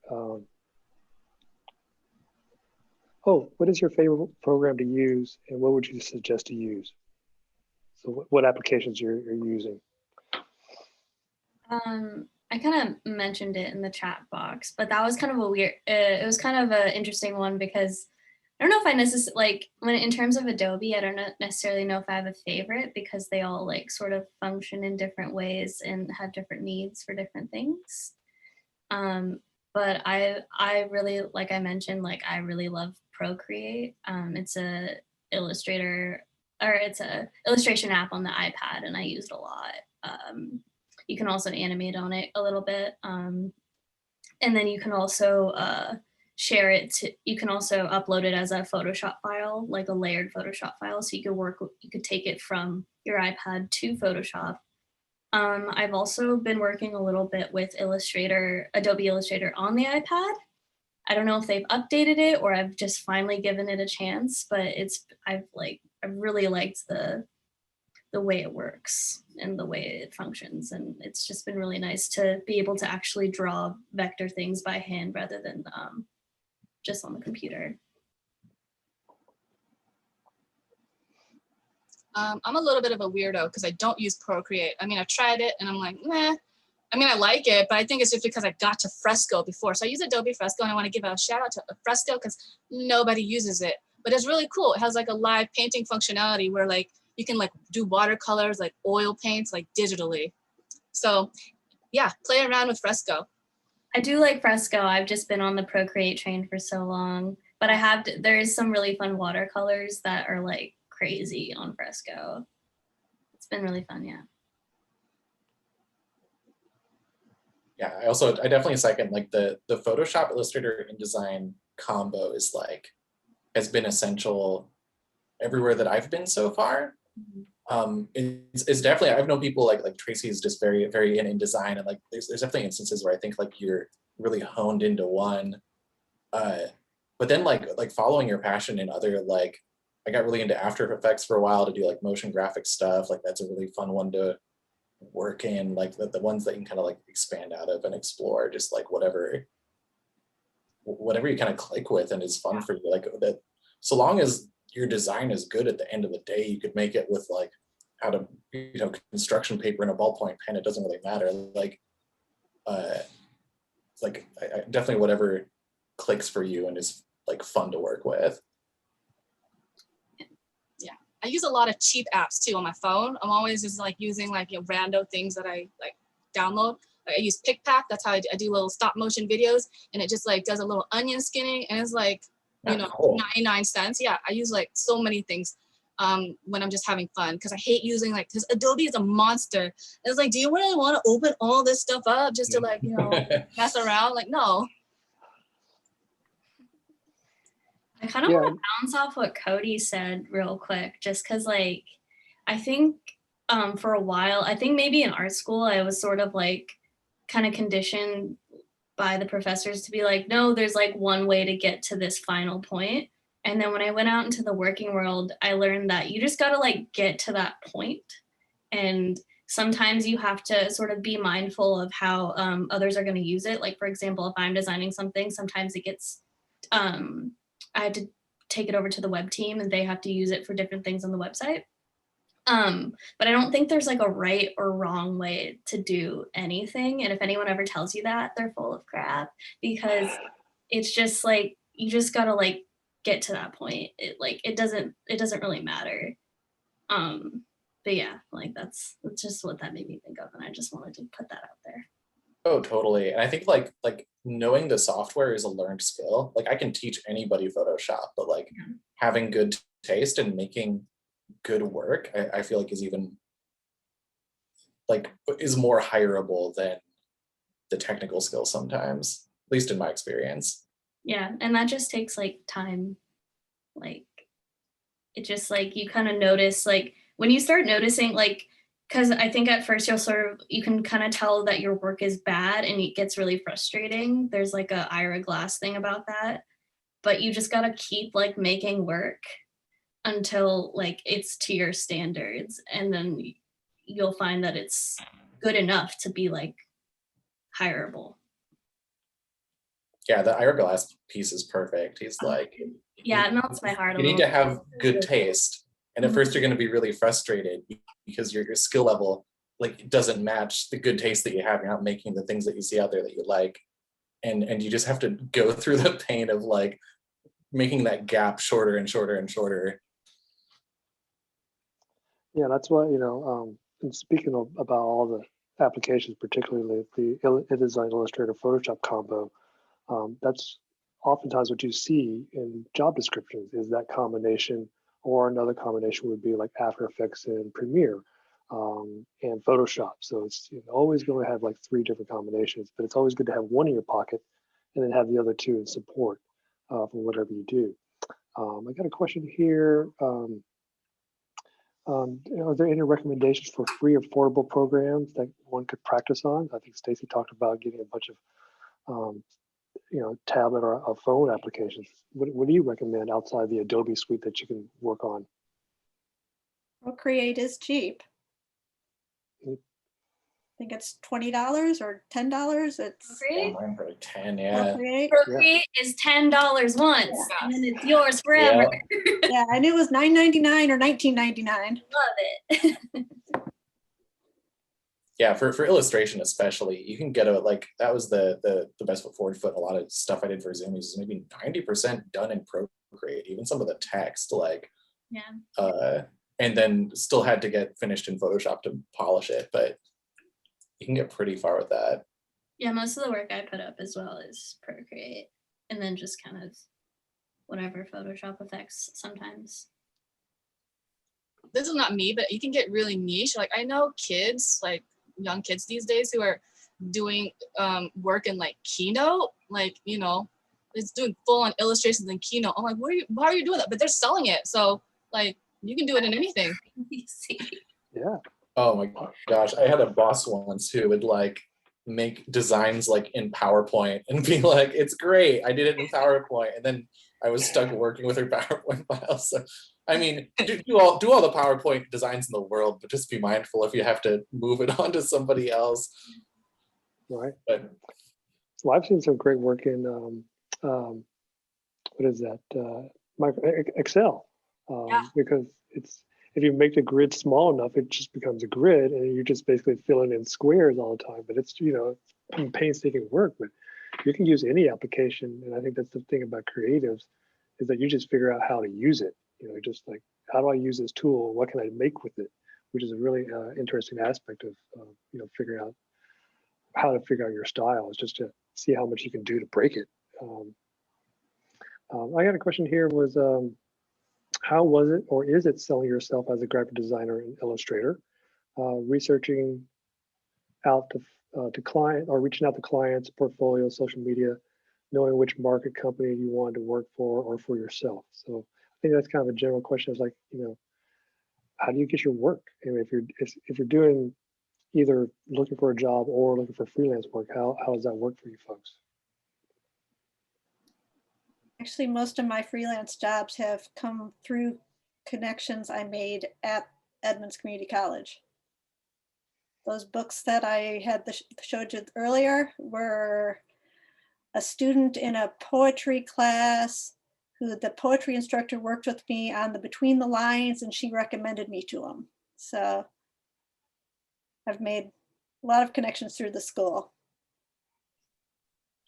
What is your favorite program to use, and what would you suggest to use? So what applications you're using? I kind of mentioned it in the chat box, but that was kind of a weird, it was kind of an interesting one because I don't know if I necessarily, in terms of Adobe, I don't necessarily know if I have a favorite because they all sort of function in different ways and have different needs for different things. But I really, like I mentioned, I really love Procreate. It's a Illustrator, or it's a illustration app on the iPad, and I use it a lot. You can also animate on it a little bit. And then you can also share it you can also upload it as a Photoshop file, like a layered Photoshop file. So you could take it from your iPad to Photoshop. I've also been working a little bit with Adobe Illustrator on the iPad. I don't know if they've updated it or I've just finally given it a chance, but I've really liked the way it works and the way it functions. And it's just been really nice to be able to actually draw vector things by hand rather than just on the computer. I'm a little bit of a weirdo because I don't use Procreate. I mean, I tried it and I'm like, nah. I mean, I like it, but I think it's just because I got to Fresco before. So I use Adobe Fresco, and I want to give a shout out to Fresco because nobody uses it. But it's really cool. It has a live painting functionality where you can do watercolors, oil paints, digitally. So yeah, play around with Fresco. I do like Fresco. I've just been on the Procreate train for so long, but there is some really fun watercolors that are crazy on Fresco. It's been really fun, yeah. Yeah, I definitely second the Photoshop, Illustrator, InDesign combo has been essential everywhere that I've been so far. It's definitely, I've known people like Tracy is just very, very in InDesign, and there's definitely instances where I think you're really honed into one. But then following your passion in other I got really into After Effects for a while to do motion graphic stuff. That's a really fun one to work in, the ones that you can kind of expand out of and explore, just whatever you kind of click with and is fun for you. That, so long as your design is good at the end of the day, you could make it with how to, construction paper and a ballpoint pen. It doesn't really matter. I definitely whatever clicks for you and is fun to work with. I use a lot of cheap apps too on my phone. I'm always just using rando things that I download. I use PicPack. That's how I do little stop motion videos, and it just does a little onion skinning, and it's Cool. 99 cents. Yeah, I use so many things when I'm just having fun because I hate using because Adobe is a monster. It's do you really want to open all this stuff up just to mess around? No. I kind of want to bounce off what Cody said real quick, just because I think for a while, I think maybe in art school, I was sort of kind of conditioned by the professors to be no, there's one way to get to this final point. And then when I went out into the working world, I learned that you just got to get to that point. And sometimes you have to sort of be mindful of how others are going to use it. For example, if I'm designing something, sometimes it gets, I have to take it over to the web team and they have to use it for different things on the website. But I don't think there's like a right or wrong way to do anything. And if anyone ever tells you that, they're full of crap, because it's just like you just gotta like get to that point. It doesn't really matter. But yeah, like that's just what that made me think of, and I just wanted to put that out there. Oh, totally. And I think like knowing the software is a learned skill. Like I can teach anybody Photoshop, but like Yeah. having good taste and making good work, I feel like is even like is more hireable than the technical skill sometimes, at least in my experience. Yeah, and that just takes like time. Like it just like you kind of notice like when you start noticing like because I think at first you can kind of tell that your work is bad and it gets really frustrating. There's like a Ira Glass thing about that, but you just gotta keep like making work until like it's to your standards, and then you'll find that it's good enough to be like hireable. Yeah, the Ira Glass piece is perfect. He's Oh, like, yeah, it melts my heart a you need little to have good bit. taste. And at first you're going to be really frustrated because your skill level like doesn't match the good taste that you have. You're not making the things that you see out there that you like. And you just have to go through the pain of like making that gap shorter and shorter and shorter. Yeah, that's why, and speaking about all the applications, particularly the InDesign Illustrator Photoshop combo, that's oftentimes what you see in job descriptions is that combination, or another combination would be like After Effects and Premiere and Photoshop. So it's always going to have like 3 different combinations, but it's always good to have one in your pocket and then have the other 2 in support for whatever you do. I got a question here. Are there any recommendations for free affordable programs that one could practice on? I think Stacy talked about getting a bunch of tablet or phone applications. What do you recommend outside the Adobe suite that you can work on? Procreate is cheap. Mm. I think it's $20 or $10. It's Yeah, Procreate? mine for like 10, yeah. Procreate. Procreate is $10 once, Yeah. and then it's yours forever. Yeah. Yeah, I knew it was $9.99 or $19.99. Love it. Yeah, for illustration especially, you can get that was the best foot forward foot. A lot of stuff I did for Zoomies is maybe 90% done in Procreate, even some of the text, Yeah. And then still had to get finished in Photoshop to polish it, but you can get pretty far with that. Yeah, most of the work I put up as well is Procreate, and then just kind of whatever Photoshop effects sometimes. This is not me, but you can get really niche. Like I know kids, like young kids these days who are doing work in like Keynote, like, it's doing full on illustrations in Keynote. I'm like, why are you doing that? But they're selling it. So like you can do it in anything. See. Yeah. Oh my gosh, I had a boss once who would like make designs like in PowerPoint and be like, it's great, I did it in PowerPoint. And then I was stuck working with her PowerPoint files. So I mean, do all the PowerPoint designs in the world, but just be mindful if you have to move it on to somebody else. Right. But Well, I've seen some great work in what is that? Excel, Yeah. because if you make the grid small enough, it just becomes a grid, and you're just basically filling in squares all the time. But it's painstaking work. But you can use any application, and I think that's the thing about creatives, is that you just figure out how to use it. Just like, how do I use this tool? What can I make with it? Which is a really interesting aspect of figuring out how to figure out your style, is just to see how much you can do to break it. I got a question here was, how was it or is it selling yourself as a graphic designer and illustrator? Researching out to client or reaching out to clients, portfolio, social media, knowing which market company you wanted to work for or for yourself. So I think that's kind of a general question. Is like, how do you get your work? And if you're doing either looking for a job or looking for freelance work, how does that work for you folks? Actually, most of my freelance jobs have come through connections I made at Edmonds Community College. Those books that I had showed you earlier were a student in a poetry class who the poetry instructor worked with me on the Between the Lines, and she recommended me to him. So I've made a lot of connections through the school.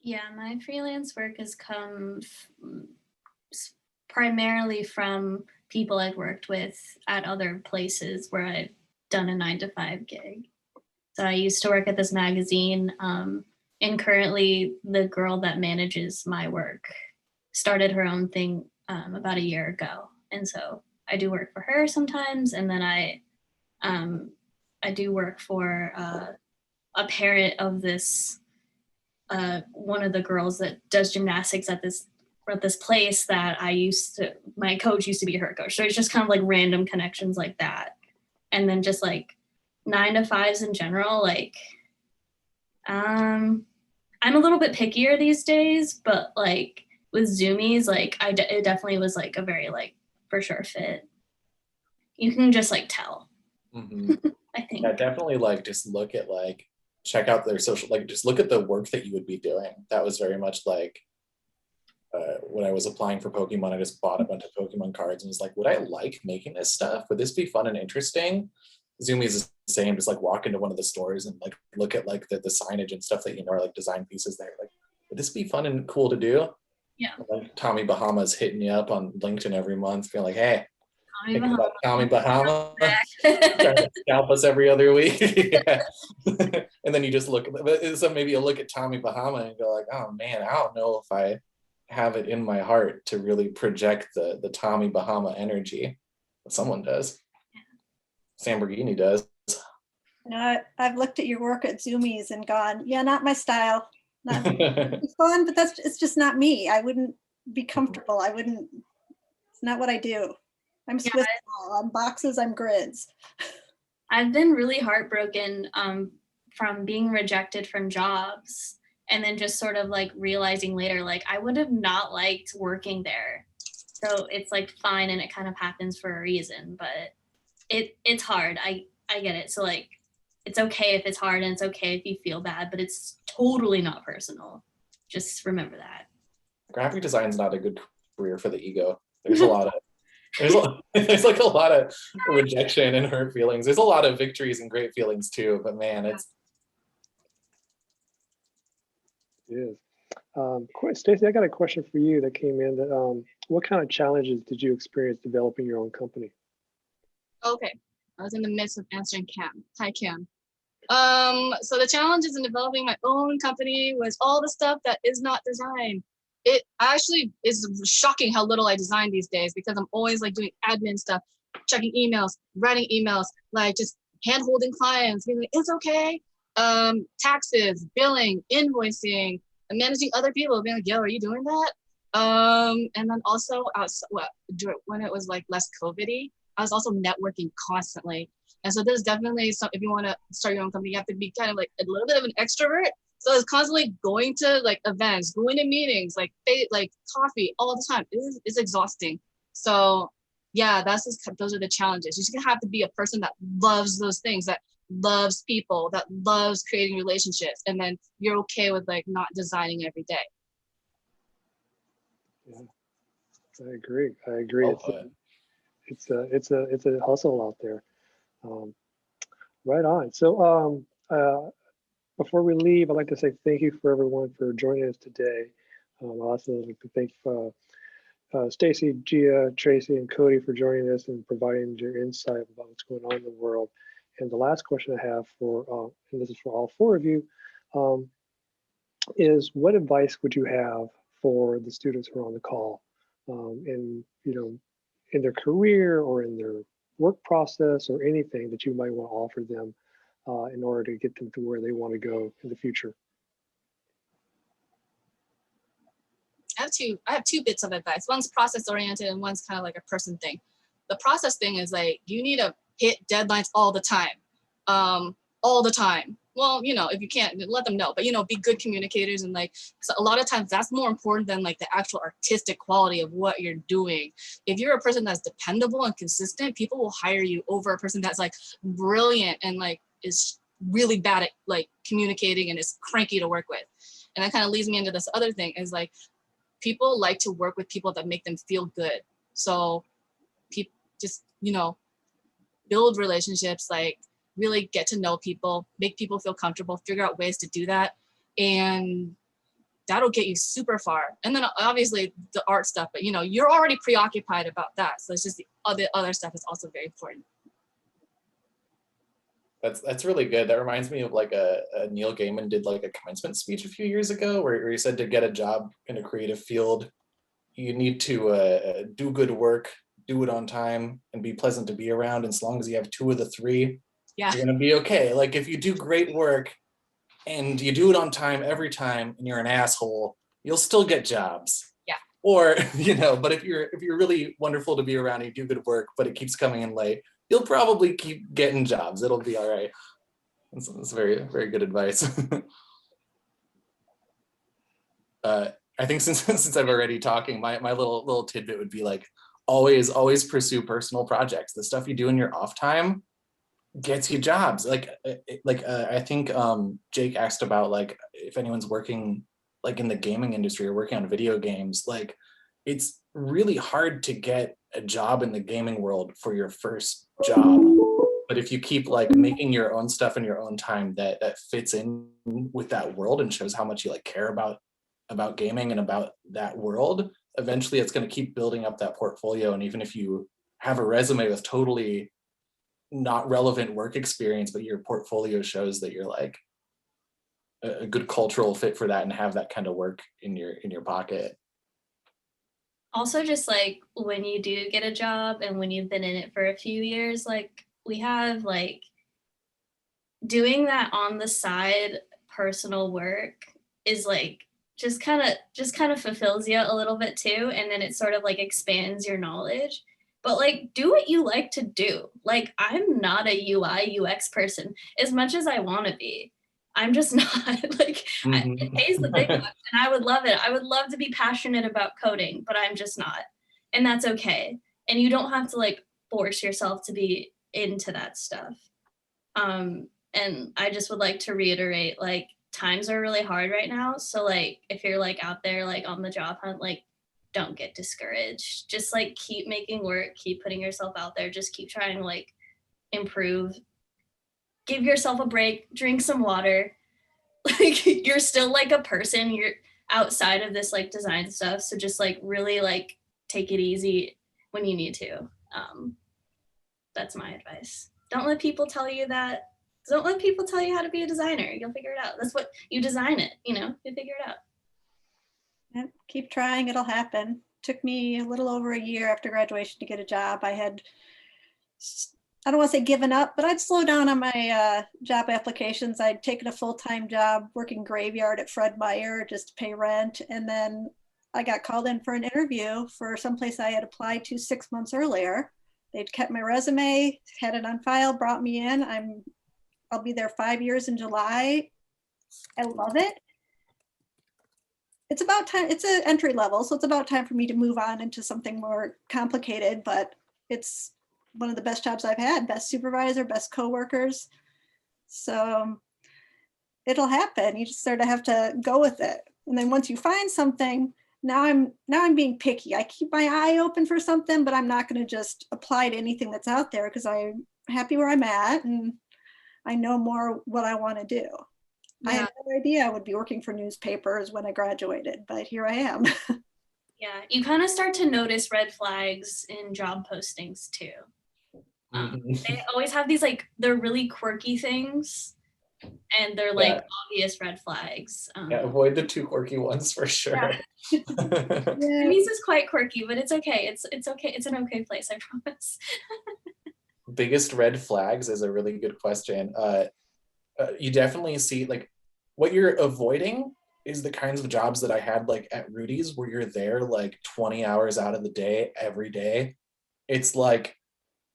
Yeah, my freelance work has primarily from people I've worked with at other places where I've done a 9 to 5 gig. So I used to work at this magazine, and currently the girl that manages my work started her own thing about a year ago, and so I do work for her sometimes, and then I do work for a parent of this one of the girls that does gymnastics at this place that my coach used to be her coach. So it's just kind of like random connections like that. And then just like 9 to 5s in general, like I'm a little bit pickier these days, but like with Zoomies, like it definitely was like a very like for sure fit. You can just like tell, Mhm. I think. Yeah, definitely like just look at like check out their social, like just look at the work that you would be doing. That was very much like when I was applying for Pokemon, I just bought a bunch of Pokemon cards and was like, would I like making this stuff? Would this be fun and interesting? Zoomies is the same, just like walk into one of the stores and like look at like the signage and stuff that you know are like design pieces there. Like, would this be fun and cool to do? Yeah. Like Tommy Bahama's hitting you up on LinkedIn every month, being like, hey, Tommy thinking Bahama. about Tommy Bahama trying to scalp us every other week. Yeah. And then you just look, so maybe you look at Tommy Bahama and go like, oh man, I don't know if I have it in my heart to really project the Tommy Bahama energy. But someone does. Samborghini does. You know, I've looked at your work at Zoomies and gone, yeah, not my style. Not it's fun, but it's just not me. I wouldn't be comfortable. It's not what I do. I'm Yeah, Swiss ball. I'm boxes, I'm grids. I've been really heartbroken from being rejected from jobs and then just sort of like realizing later, like I would have not liked working there. So it's like fine and it kind of happens for a reason, but it's hard. I get it. So like it's okay if it's hard and it's okay if you feel bad, but it's totally not personal. Just remember that. Graphic design is not a good career for the ego. There's a lot of there's like a lot of rejection and hurt feelings. There's a lot of victories and great feelings too, but man, it's It is. Stacey, I got a question for you that came in. That what kind of challenges did you experience developing your own company? Okay, I was in the midst of answering Cam. Hi, Cam. So the challenges in developing my own company was all the stuff that is not design. It actually is shocking how little I design these days because I'm always like doing admin stuff, checking emails, writing emails, like just hand-holding clients, being like, it's okay. Taxes, billing, invoicing, and managing other people, being like, yo, are you doing that? And then also when it was like less COVID-y, I was also networking constantly. And so there's definitely some, if you want to start your own company, you have to be kind of like a little bit of an extrovert. So it's constantly going to like events, going to meetings, like coffee all the time. It's exhausting. So yeah, those are the challenges. You just have to be a person that loves those things, that loves people, that loves creating relationships. And then you're okay with like not designing every day. Yeah, I agree. well It's a hustle out there. Right on. So before we leave, I'd like to say thank you for everyone for joining us today. I also like to thank Stacey, Gia, Tracy, and Cody for joining us and providing your insight about what's going on in the world. And the last question I have and this is for all 4 of you, is what advice would you have for the students who are on the call in their career or in their work process or anything that you might want to offer them in order to get them to where they want to go in the future? I have two bits of advice. One's process oriented and one's kind of like a person thing. The process thing is like, you need to hit deadlines all the time. All the time. Well, if you can't, let them know, but be good communicators. And like, so a lot of times that's more important than like the actual artistic quality of what you're doing. If you're a person that's dependable and consistent, people will hire you over a person that's like brilliant and like is really bad at like communicating and is cranky to work with. And that kind of leads me into this other thing is like, people like to work with people that make them feel good. So people just, build relationships, like really get to know people, make people feel comfortable, figure out ways to do that. And that'll get you super far. And then obviously the art stuff, but you're already preoccupied about that. So it's just the other stuff is also very important. That's really good. That reminds me of like a Neil Gaiman did like a commencement speech a few years ago where he said to get a job in a creative field, you need to do good work, do it on time, and be pleasant to be around. And as long as you have 2 of the 3, Yeah. you're gonna be okay. Like if you do great work and you do it on time every time and you're an asshole, you'll still get jobs. Yeah. Or, but if you're really wonderful to be around and you do good work, but it keeps coming in late, you'll probably keep getting jobs. It'll be all right. That's very, very good advice. I think since I'm already talking, my little tidbit would be like, always pursue personal projects. The stuff you do in your off time gets you jobs. I think Jake asked about like if anyone's working like in the gaming industry or working on video games. Like it's really hard to get a job in the gaming world for your first job. But if you keep like making your own stuff in your own time that fits in with that world and shows how much you like care about gaming and about that world, eventually it's going to keep building up that portfolio. And even if you have a resume with totally not relevant work experience, but your portfolio shows that you're like a good cultural fit for that and have that kind of work in your pocket. Also, just like when you do get a job and when you've been in it for a few years, like we have like doing that on the side personal work is like just kind of fulfills you a little bit too, and then it sort of like expands your knowledge. But like do what you like to do. Like I'm not a UI UX person as much as I want to be. I'm just not. Like it pays the big bucks and I would love it. I would love to be passionate about coding, but I'm just not. And that's okay. And you don't have to like force yourself to be into that stuff. And I just would like to reiterate, like times are really hard right now. So like if you're like out there like on the job hunt, like don't get discouraged. Just like keep making work, keep putting yourself out there, just keep trying to like improve. Give yourself a break, drink some water. Like you're still like a person, you're outside of this like design stuff. So just like really like take it easy when you need to. That's my advice. Don't let people tell you how to be a designer. You'll figure it out. That's what you design it, you'll figure it out. Yep, keep trying, it'll happen. Took me a little over a year after graduation to get a job. I had, I don't want to say given up, but I'd slow down on my job applications. I'd taken a full-time job working graveyard at Fred Meyer just to pay rent. And then I got called in for an interview for someplace I had applied to 6 months earlier. They'd kept my resume, had it on file, brought me in. I'll be there 5 years in July. I love it. It's about time, it's an entry level, so it's about time for me to move on into something more complicated, but it's one of the best jobs I've had, best supervisor, best coworkers. So it'll happen. You just sort of have to go with it. And then once you find something, now I'm being picky. I keep my eye open for something, but I'm not going to just apply to anything that's out there because I'm happy where I'm at and I know more what I want to do. Yeah. I had no idea I would be working for newspapers when I graduated, but here I am. Yeah, you kind of start to notice red flags in job postings too. They always have these like, they're really quirky things and they're like obvious red flags. Avoid the too quirky ones for sure. Yeah. This is quite quirky, but it's okay. It's okay. It's an okay place, I promise. Biggest red flags is a really good question. You definitely see like what you're avoiding is the kinds of jobs that I had like at Rudy's where you're there like 20 hours out of the day, every day. It's like,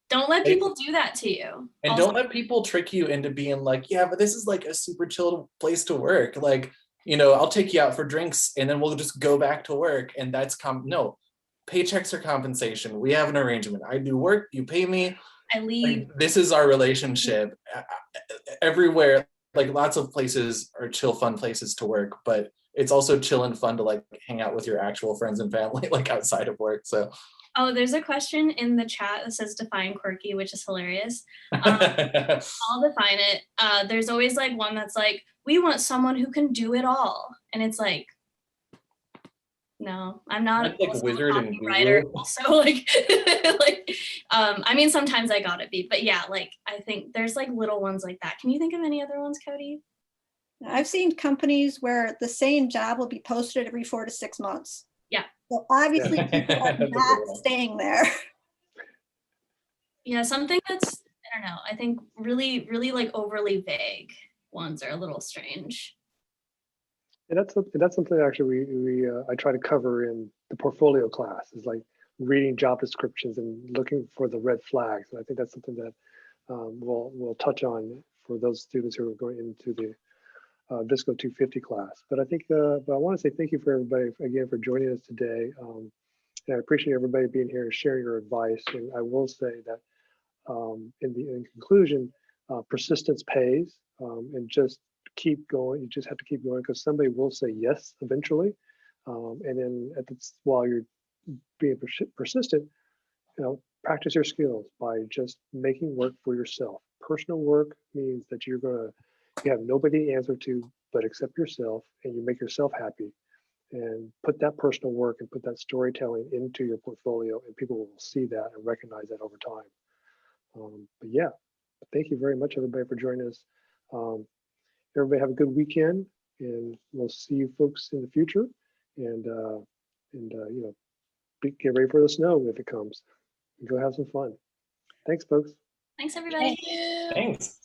don't let people do that to you. And also, don't let people trick you into being like, yeah, but this is like a super chill place to work. Like, I'll take you out for drinks and then we'll just go back to work. And that's no, paychecks are compensation. We have an arrangement. I do work, you pay me. I leave. Like, this is our relationship. Everywhere, like lots of places are chill, fun places to work, but it's also chill and fun to like hang out with your actual friends and family, like outside of work. So Oh, there's a question in the chat that says define quirky, which is hilarious. I'll define it. There's always like one that's like, we want someone who can do it all. And it's like, no, I'm not That's like also a wizard and copywriter. guru. Also like, I mean, sometimes I gotta be, but yeah, like I think there's like little ones like that. Can you think of any other ones, Cody? I've seen companies where the same job will be posted every 4 to 6 months. Yeah. So obviously people are That's a good not one. staying there. Yeah, something that's, I don't know, I think really, really like overly vague ones are a little strange. And that's something actually I try to cover in the portfolio class, is like reading job descriptions and looking for the red flags. And I think that's something that we'll touch on for those students who are going into the VSCO 250 class. But I think, but I want to say thank you for everybody again for joining us today. And I appreciate everybody being here and sharing your advice. And I will say that in conclusion, persistence pays, and just keep going. You just have to keep going, because somebody will say yes eventually. And then while you're being persistent, practice your skills by just making work for yourself. Personal work means that you have nobody to answer to but except yourself, and you make yourself happy, and put that personal work and put that storytelling into your portfolio, and people will see that and recognize that over time. But yeah, thank you very much, everybody, for joining us. Everybody have a good weekend, and we'll see you folks in the future. And get ready for the snow if it comes. Go have some fun. Thanks, folks. Thanks, everybody. Thank you. Thanks.